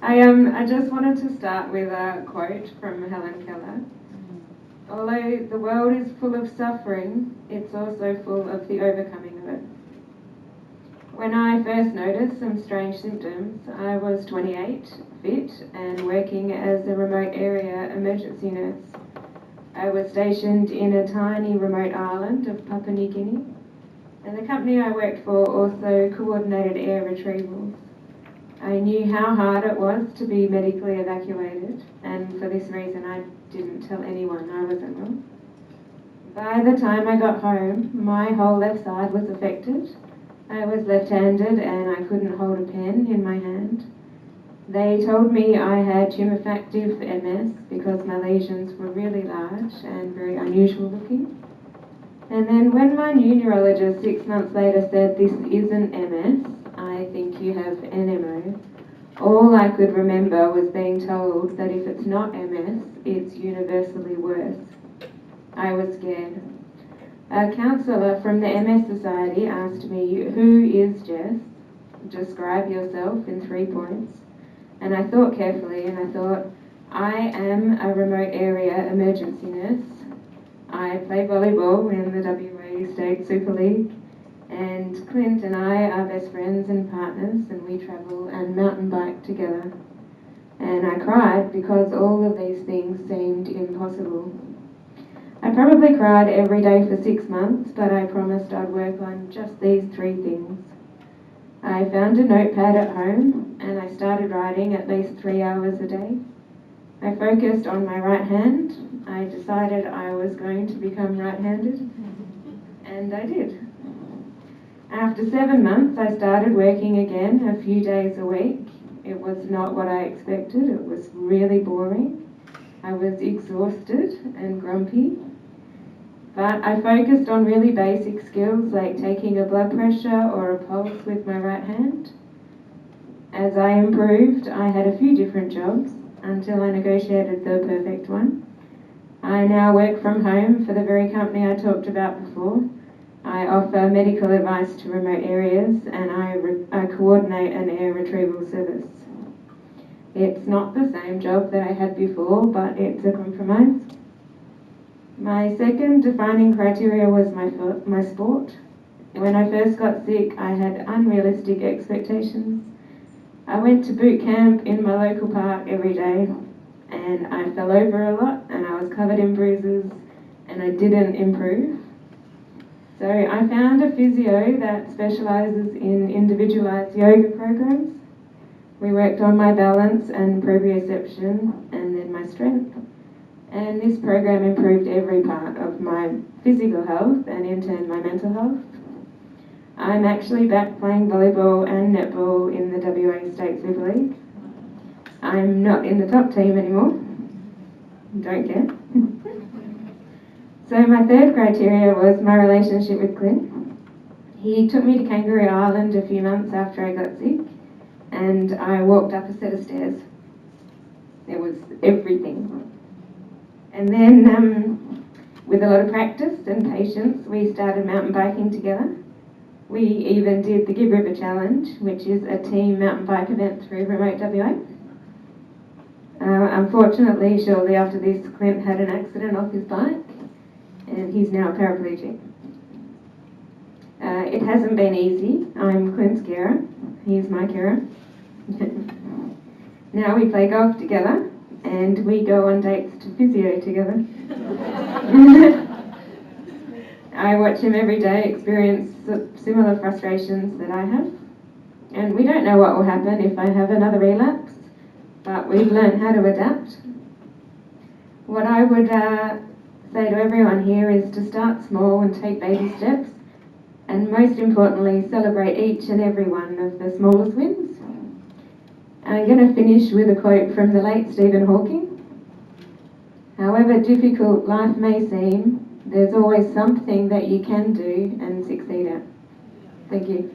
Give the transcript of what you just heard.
I just wanted to start with a quote from Helen Keller. Although the world is full of suffering, it's also full of the overcoming of it. When I first noticed some strange symptoms, I was 28, fit, and working as a remote area emergency nurse. I was stationed in a tiny remote island of Papua New Guinea, and the company I worked for also coordinated air retrievals. I knew how hard it was to be medically evacuated, and for this reason I didn't tell anyone I was unwell. By the time I got home, my whole left side was affected. I was left-handed and I couldn't hold a pen in my hand. They told me I had tumefactive MS because my lesions were really large and very unusual looking. And then when my new neurologist 6 months later said, "This isn't MS, I think you have NMO," all I could remember was being told that if it's not MS, it's universally worse. I was scared. A counsellor from the MS Society asked me, "Who is Jess? Describe yourself in 3 points." And I thought carefully and I thought, I am a remote area emergency nurse. I play volleyball in the WA State Super League, and Clint and I are best friends and partners, and we travel and mountain bike together. And I cried because all of these things seemed impossible. I probably cried every day for 6 months, but I promised I'd work on just these 3 things. I found a notepad at home and I started writing at least 3 hours a day. I focused on my right hand. I decided I was going to become right-handed, and I did. After 7 months, I started working again a few days a week. It was not what I expected. It was really boring. I was exhausted and grumpy. But I focused on really basic skills like taking a blood pressure or a pulse with my right hand. As I improved, I had a few different jobs until I negotiated the perfect one. I now work from home for the very company I talked about before. I offer medical advice to remote areas, and I coordinate an air retrieval service. It's not the same job that I had before, but it's a compromise. My second defining criteria was my sport. When I first got sick, I had unrealistic expectations. I went to boot camp in my local park every day, and I fell over a lot, and I was covered in bruises, and I didn't improve. So I found a physio that specialises in individualised yoga programs. We worked on my balance and proprioception, and then my strength. And this program improved every part of my physical health and in turn my mental health. I'm actually back playing volleyball and netball in the WA State Super League. I'm not in the top team anymore. Don't care. So my third criteria was my relationship with Clint. He took me to Kangaroo Island a few months after I got sick, and I walked up a set of stairs. It was everything. And then, with a lot of practice and patience, we started mountain biking together. We even did the Gibb River Challenge, which is a team mountain bike event through remote WA. Unfortunately, shortly after this, Clint had an accident off his bike, and he's now a paraplegic. It hasn't been easy. I'm Clint's carer. He's my carer. Now we play golf together, and we go on dates to physio together. I watch him every day experience similar frustrations that I have. And we don't know what will happen if I have another relapse, but we've learned how to adapt. What I would say to everyone here is to start small and take baby steps, and most importantly, celebrate each and every one of the smallest wins. I'm going to finish with a quote from the late Stephen Hawking. "However difficult life may seem, there's always something that you can do and succeed at." Thank you.